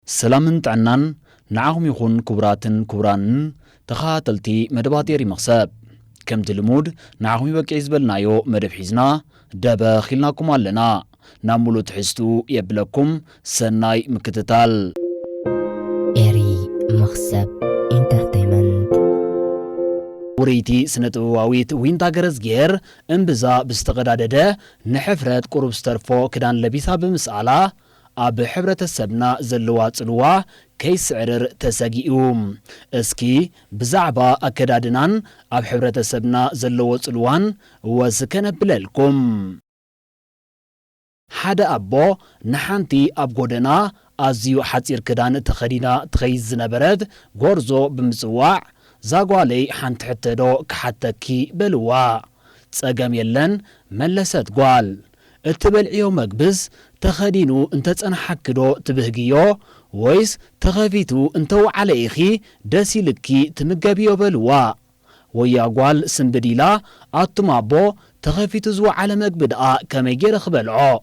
سلامن تعنان نعهم يخون كبراتن كبرانن تخاتلتي مدباتيري مخسب كم تلمود نعهم يبقى يزبلنايو مدب حيزنا دابا خلناكم علنا نعملو تحستو يبلكم سناي مكتتال إيري مخسب انترتينمنت وريتي سنتواويت وينتا غرزغير انبزا بستغدادده نحفرت قرب سترفو كدان لبيسا بمسالا أب حبرة السبنا زلوات الوا كيس عرر تساقيوم اسكي بزعبا أكدادنان أب حبرة السبنا زلوات الوان وزكنا بلالكم حدا أبو نحانتي أب قدنا أزيو حتير كدان تخدينا تخيز نبرد غورزو بمزواع زاقوالي حانت حتدو كحتاكي بلوا تساقام يلن ملسات قوال اتبلعيو مقبز تخدينو انت تنحكدو تبهجيو ويس تخفيتو انتو عليخي داسي لكي تمقابيو بلوا ويا قوال سنبديلا اتمابو تخفيتو زو على مقبدا كما يجير خبلعو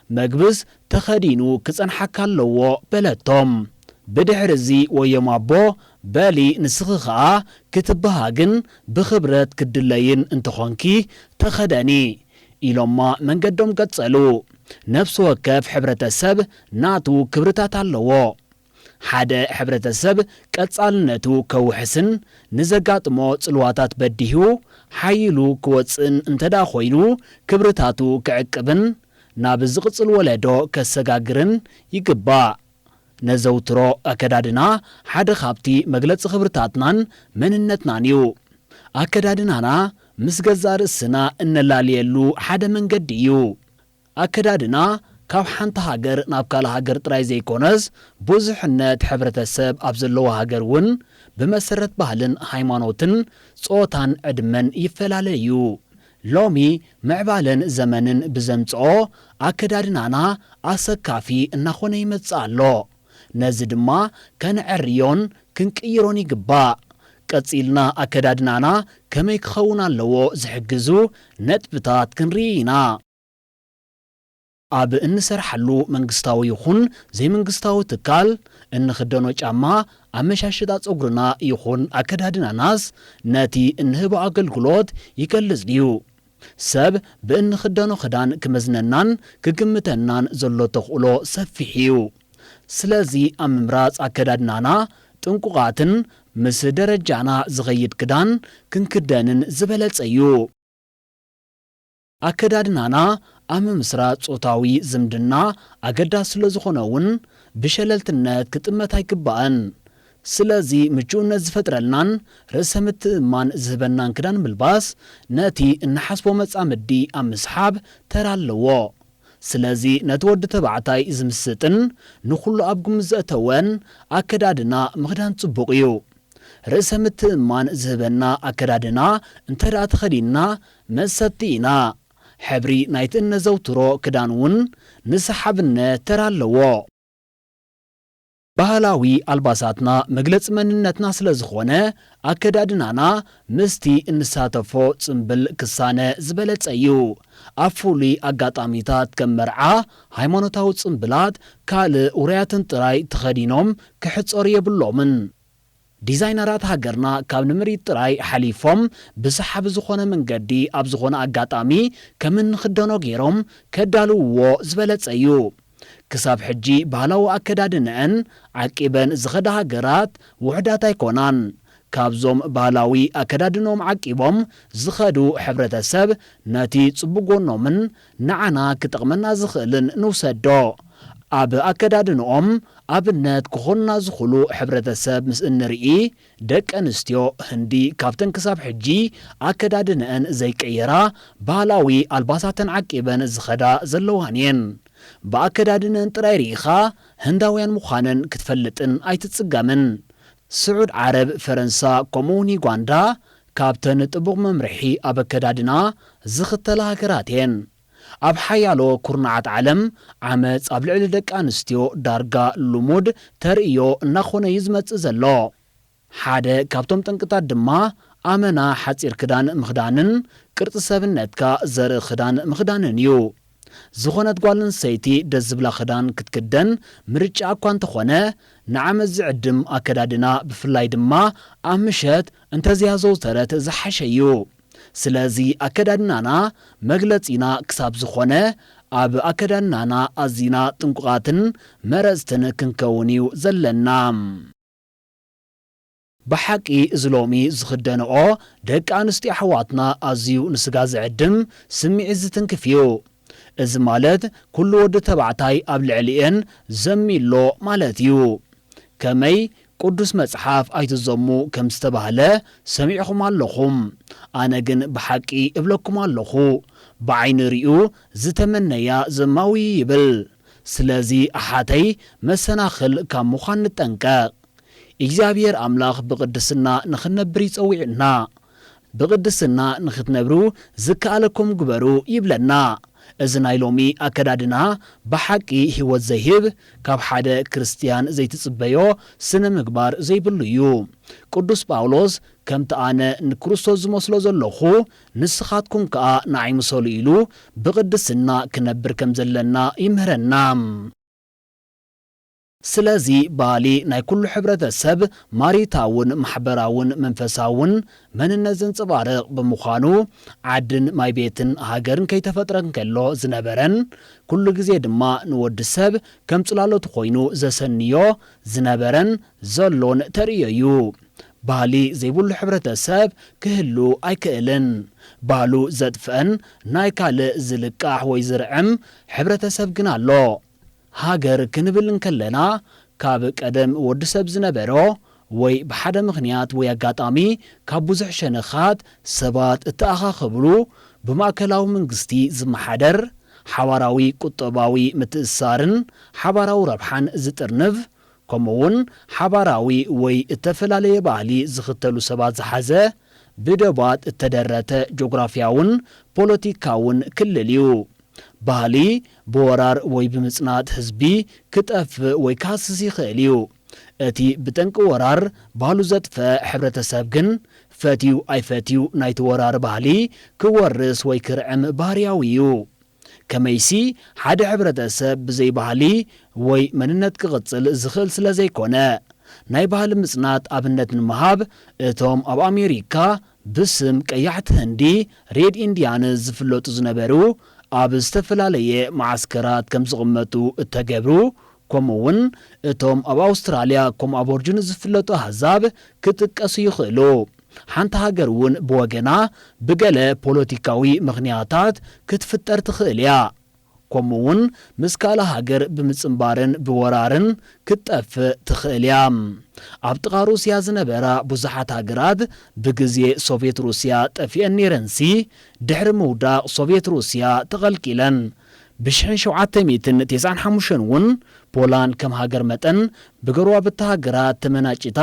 مقبز تخدينو كتنحكالو بلاتوم بدحرزي ويا مابو بالي نسخخا كتبهاجن بخبرت كدلاين انتخونكي تخداني إلما من قدم قتلو نفس وكاف حبرة السب ناتو كبرتات اللو حدا حبرة السب قتلنتو كوحسن نزقات موت الواتات بديهو حيلو كواتسن انتدا خويلو كبرتاتو كعقبن نابزقص الولادو كسقاقرن يقبا نزوترو أكدادنا حدا خابتي مقلت خبرتاتنان من النتنانيو أكدادنا مسجزار السنة إن اللاليلو حدا من قديو أكدادنا كاو حانت هاجر نابكال هاجر ترايزي كونز بوزحنة حبرة السب أبزلو هاجر ون بمسرت بهلن هايمانوتن صوتان عدمن يفلاليو لومي معبالن زمنن بزمتعو أكدادنا أسكافي إنخوني متسالو نزدما كان عريون كنك إيروني قبا قصيلنا أكدادنانا كما يكخونا لو زحجزو نتبتات كنرينا أب إن سرحلو منقستاوي يخون زي منقستاو تكال إن خدانو جاما أمشاشدات أقرنا يخون أكدادنا ناس ناتي إنهبو أقل قلود يكالز ليو سب بإن خدانو خدان كمزننان كقمتنان زلو تخولو سفحيو سلازي أممراز أكدادنانا تنقوغاتن مس درجانا زغيد كدان كنكدانن زبلت أيو أكدادنانا أم مسرات صوتاوي زمدنا أقدا سلزخوناون بشللتنات كتمتاي كبان سلازي مجون زفترلنان رسمت مان زبنان كدان ملباس ناتي إنحسبو متعمدي أم مسحاب ترالوو سلازي نتود تبعتاي زمستن نخلو أبقم زأتوان أكدادنا مغدان تبقيو رسمت مان زبنا أكدادنا انترات خدينا مساتينا حبري نايتن زوترو كدانون نسحبنا ترالوو ባህላዊ አልባሳትና መግለጽ መንነትና ስለዝኾነ አከዳድናና ምስቲ እንሳተፎ ጽምብል ክሳነ ዝበለጸዩ አፉሊ አጋጣሚታት ከመርዓ ሃይማኖታዊ ጽምብላት ካል ኡርያትን ጥራይ ተኸዲኖም ክሕጾር የብሎምን ዲዛይነራት ሃገርና ካብ ንምሪት ጥራይ ሓሊፎም ብሰሓብ ዝኾነ መንገዲ ኣብ ዝኾነ አጋጣሚ ከምን ክደኖ ገይሮም ከዳልውዎ ዝበለጸዩ كساب حجي بهلاو أكدادنن عقبن زخدا هاجرات وحدات يكونان كابزوم بهلاوي أكدادنوم عقبهم زخدو حبرة السب ناتي تصبقون من نعنا كتغمنا زخلن نوسدو أب أكدادنوم أبنات كخلنا زخلو حبرة السب مسئن رئي دك أنستيو هندي كابتن كساب حجي أكدادنن زي كيرا بهلاوي الباساتن عقبن زخدا زلوهانين بأكدادن تراي ريخا هنداويان مخانن كتفلتن أي تتسقامن سعود عرب فرنسا كوموني غواندا كابتن تبغ ممرحي أبكدادنا زختلا كراتين أب حيالو كورنعات علم عمت أبلع لدك أنستيو دارقا لومود ترئيو نخون يزمت زلو حادة كابتن تنكتاد دما آمنا حتير كدان مخدانن كرت سابنتكا زر خدان مخدانن يو ዝኾነት ጓልን ሰይቲ ደስ ዝብላ ክዳን ክትክደን ምርጫ እኳ እንተኾነ ንዓመት ዝዕድም ኣከዳድና ብፍላይ ድማ ኣብ ምሸት እንተዘያዘውተረት ዝሓሸ እዩ። ስለዚ ኣከዳድናና መግለጺና ክሳብ ዝኾነ ኣብ ኣከዳድናና ኣዝና ጥንቁቓትን መረጽትን ክንከውን እዩ ዘለና። ብሓቂ እዚ ሎሚ ዝኽደንኦ ደቂ ኣንስትዮ ኣሕዋትና ኣዝዩ ንስጋ ዝዕድም ስምዒት ዝትንክፍ እዩ። እዚ ማለት ኩሉ ወዲ ተባዕታይ ኣብ ልዕሊአን ዘሚሎ ማለት እዩ። ከመይ ቅዱስ መጽሓፍ ኣይትዘሙ ከም ዝተባህለ ሰሚዕኹም ኣለኹም። ኣነ ግን ብሓቂ እብለኩም ኣለኹ ብዓይኒ ርኡ ዝተመነያ ዘማዊ ይብል። ስለዚ ኣሓተይ መሰናኽል ካብ ምዃን ንጠንቀቕ። እግዚአብሔር ኣምላኽ ብቅድስና ንኽነብር ይጸዊዕና። ብቅድስና ንኽትነብሩ ዝከኣለኩም ግበሩ ይብለና። እዚ ናይ ሎሚ ኣከዳድና ብሓቂ ህይወት ዘይህብ ካብ ሓደ ክርስቲያን ዘይትጽበዮ ስነ ምግባር ዘይብሉ እዩ። ቅዱስ ጳውሎስ ከምቲ ኣነ ንክርስቶስ ዝመስሎ ዘለኹ ንስኻትኩም ከኣ ንዓይ ምሰሉ ኢሉ ብቅድስና ክነብር ከም ዘለና ይምህረና። ስለዚ ባህሊ ናይ ኩሉ ሕብረተሰብ ማሪታውን ማሕበራውን መንፈሳውን መንነት ዘንጸባርቕ ብምዃኑ ዓድን ማይ ቤትን ሃገርን ከይተፈጥረን ከሎ ዝነበረን ኩሉ ግዜ ድማ ንወዲ ሰብ ከም ጽላሎቱ ኮይኑ ዘሰንዮ ዝነበረን ዘሎን ተርእዮ እዩ። ባህሊ ዘይብሉ ሕብረተሰብ ክህሉ ኣይክእልን። ባህሉ ዘጥፍአን ናይ ካልእ ዝልቃሕ ወይ ዝርዕም ሕብረተሰብ ግን ኣሎ። ሃገር ክንብል እንከለና ካብ ቀደም ወዲ ሰብ ዝነበሮ ወይ ብሓደ ምኽንያት ወይ ኣጋጣሚ ካብ ብዙሕ ሸነኻት ሰባት እተኣኻኽብሉ ብማእከላዊ መንግስቲ ዝመሓደር ሓባራዊ ቁጠባዊ ምትእስሳርን ሓባራዊ ረብሓን ዝጥርንፍ ከምኡውን ሓባራዊ ወይ እተፈላለየ ባህሊ ዝኽተሉ ሰባት ዝሓዘ ብደባት እተደረተ ጂኦግራፊያውን ፖለቲካውን ክልል እዩ። ባህሊ ብወራር ወይ ብምጽናት ህዝቢ ክጠፍእ ወይ ካስስ ይኽእል እዩ። እቲ ብጠንቂ ወራር ባህሉ ዘጥፍአ ሕብረተሰብ ግን ፈትዩ ኣይፈትዩ ናይቲ ወራር ባህሊ ክወርስ ወይ ክርዕም ባህርያዊ እዩ። ከመይሲ ሓደ ሕብረተሰብ ብዘይ ባህሊ ወይ መንነት ክቕጽል ዝኽእል ስለ ዘይኮነ ናይ ባህሊ ምጽናት ኣብነት ንምሃብ እቶም ኣብ ኣሜሪካ ብስም ቀያሕቲ ህንዲ ሬድ ኢንዲያንስ ዝፍለጡ ዝነበሩ ኣብ ዝተፈላለየ ማዓስከራት ከም ዝቕመጡ እተገብሩ ከምኡውን እቶም ኣብ ኣውስትራልያ ከም ኣቦርጅን ዝፍለጡ ኣሕዛብ ክጥቀሱ ይኽእሉ። ሓንቲ ሃገር እውን ብወገና ብገለ ፖለቲካዊ ምኽንያታት ክትፍጠር ትኽእል እያ። ከምኡውን ምስ ካልእ ሃገር ብምጽምባርን ብወራርን ክትጠፍእ ትኽእል እያ። ኣብ ጥቓ ሩስያ ዝነበራ ብዙሓት ሃገራት ብግዜ ሶቪየት ሩስያ ጠፊአን ነይረንሲ ድሕሪ ምውዳቕ ሶቪየት ሩስያ ተቐልቂለን። ብ1795 እውን ፖላንድ ከም ሃገር መጠን ብገርባብታ ሃገራት ተመናጭታ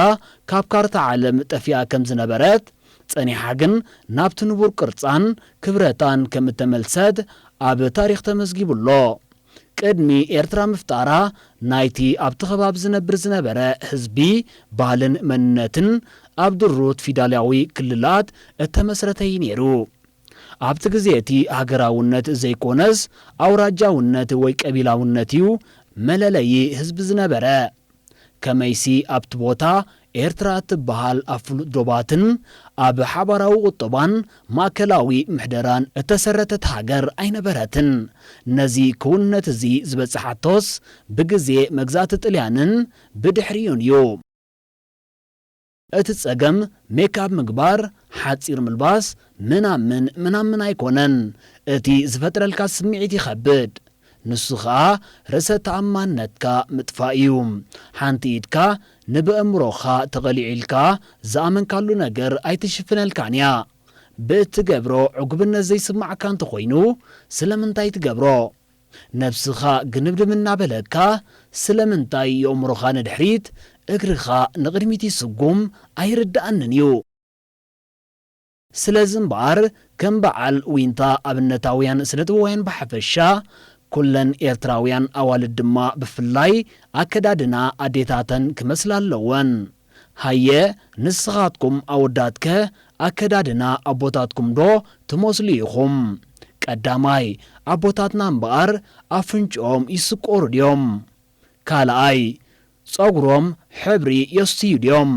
ካብ ካርታ ዓለም ጠፊኣ ከም ዝነበረት ጸኒሓ ግን ናብቲ ንቡር ቅርጻን ክብረታን ከም እተመልሰት ኣብ ታሪኽ ተመዝጊቡሎ። ቅድሚ ኤርትራ ምፍጣራ ናይቲ ኣብቲ ኸባቢ ዝነብር ዝነበረ ህዝቢ ባህልን መንነትን ኣብ ድሩት ፊደላዊ ክልላት እተመስረተ እዩ ነይሩ። ኣብቲ ግዜ እቲ ሃገራውነት ዘይኮነስ ኣውራጃውነት ወይ ቀቢላውነት እዩ መለለይ ህዝቢ ዝነበረ። ከመይሲ ኣብቲ ቦታ ኤርትራ እትበሃል ኣብ ፍሉጥ ዶባትን ኣብ ሓባራዊ ቁጠባን ማእከላዊ ምሕደራን እተሰረተት ሃገር ኣይነበረትን። ነዚ ክውንነት እዚ ዝበጽሓቶስ ብግዜ መግዛእቲ ጥልያንን ብድሕሪዩን እዩ። እቲ ጸገም ሜካፕ ምግባር፣ ሓጺር ምልባስ ምናምን ኣይኮነን። እቲ ዝፈጥረልካ ስምዒት ይኸብድ። ንሱ ኸኣ ርእሰ ተኣማንነትካ ምጥፋእ እዩ። ሓንቲ ኢድካ ንብእምሮኻ ተቐሊዒልካ ዝኣመንካሉ ነገር ኣይትሽፍነልካን እያ። ብእትገብሮ ዕጉብነት ዘይስማዓካ እንተኾይኑ ስለምንታይ ትገብሮ? ነብስኻ ግንብድም እናበለካ ስለምንታይ የእምሮኻ ንድሕሪት እግርኻ ንቕድሚት ይስጉም ኣይርዳእንን እዩ። ስለዚ እምበኣር ከም በዓል ዊንታ ኣብነታውያን ስነጥበባውያን ብሓፈሻ ኩለን ኤርትራውያን ኣዋልድ ድማ ብፍላይ ኣከዳድና ኣዴታተን ክመስላ ኣለወን። ሃየ ንስኻትኩም ኣወዳትከ ኣከዳድና ኣቦታትኩም ዶ ትመስሉ ኢኹም? ቀዳማይ ኣቦታትና እምበኣር ኣፍንጮም ይስቆሩ ድዮም? ካልኣይ ጸጉሮም ሕብሪ የስትዩ ድዮም?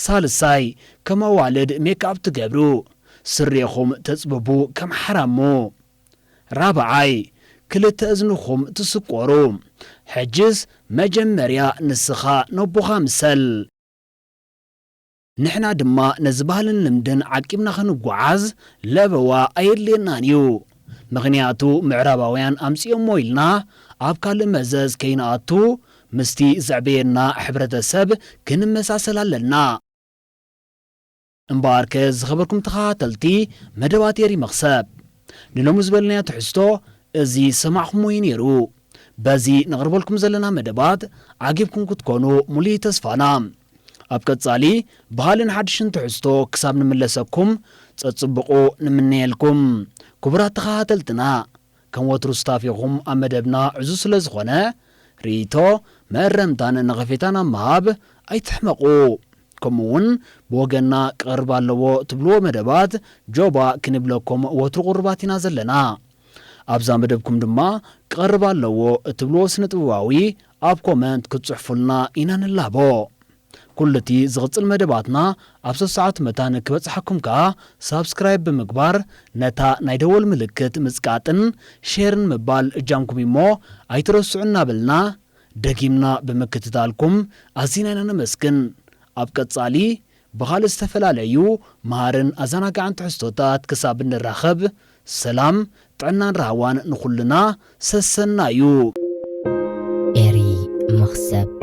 ሳልሳይ ከም ኣዋልድ ሜክኣፕ ትገብሩ ስሪኹም ተጽብቡ ከም ሓራሙ? ራብዓይ ክልተ እዝንኹም ትስቆሩ ሕጅስ መጀመርያ ንስኻ ነቦኻ ምሰል። ንሕና ድማ ነዚ ባህልን ልምድን ዓቂብና ክንጓዓዝ ለበዋ ኣየድልየናን እዩ። ምኽንያቱ ምዕራባውያን ኣምጺኦሞ ኢልና ኣብ ካልእ መዘዝ ከይንኣቱ ምስቲ ዘዕበየና ሕብረተሰብ ክንመሳሰል ኣለና። እምበኣር ከ ዝኸበርኩም ተኸታተልቲ መደባት ኤሪ መኽሰብ ንሎሚ ዝበልናዮ ትሕዝቶ እዚ ሰማዕኹምዎ እዩ ነይሩ። በዚ ነቕርበልኩም ዘለና መደባት ዓጊብኩም ክትኮኑ ሙሉእ ተስፋና። ኣብ ቀጻሊ ባህልን ሓድሽን ትሕዝቶ ክሳብ ንምለሰኩም ጸጽብቑ ንምንየልኩም። ክቡራት ተኸታተልትና ከም ወትሩ ስታፊኹም ኣብ መደብና ዕዙ ስለ ዝኾነ ርእቶ መእረምታን ነቐፌታን ኣብ ምሃብ ኣይትሕመቑ። ከምኡውን ብወገና ክቐርብ ኣለዎ ትብልዎ መደባት ጆባ ክንብለኩም ወትሩ ቁርባት ኢና ዘለና። ኣብዛ መደብኩም ድማ ክቐርብ ኣለዎ እትብልዎ ስነ ጥበባዊ ኣብ ኮመንት ክትጽሕፉልና ኢና ንላቦ። ኩልቲ ዝቕጽል መደባትና ኣብ 3 ሰዓት መታን ክበጽሐኩም ከዓ ሳብስክራይብ ብምግባር ነታ ናይ ደወል ምልክት ምጽቃጥን ሼርን ምባል እጃምኩም እሞ ኣይትረስዑ እናበልና ደጊምና ብምክትታልኩም ኣዚና ኢና ነመስግን። ኣብ ቀጻሊ ብኻልእ ዝተፈላለዩ መሃርን ኣዘናጋዕን ትሕዝቶታት ክሳብ እንራኸብ ሰላም ጥዕናን ረሃዋን ንኹልና ሰሰና እዩ። ኤሪ መኽሰብ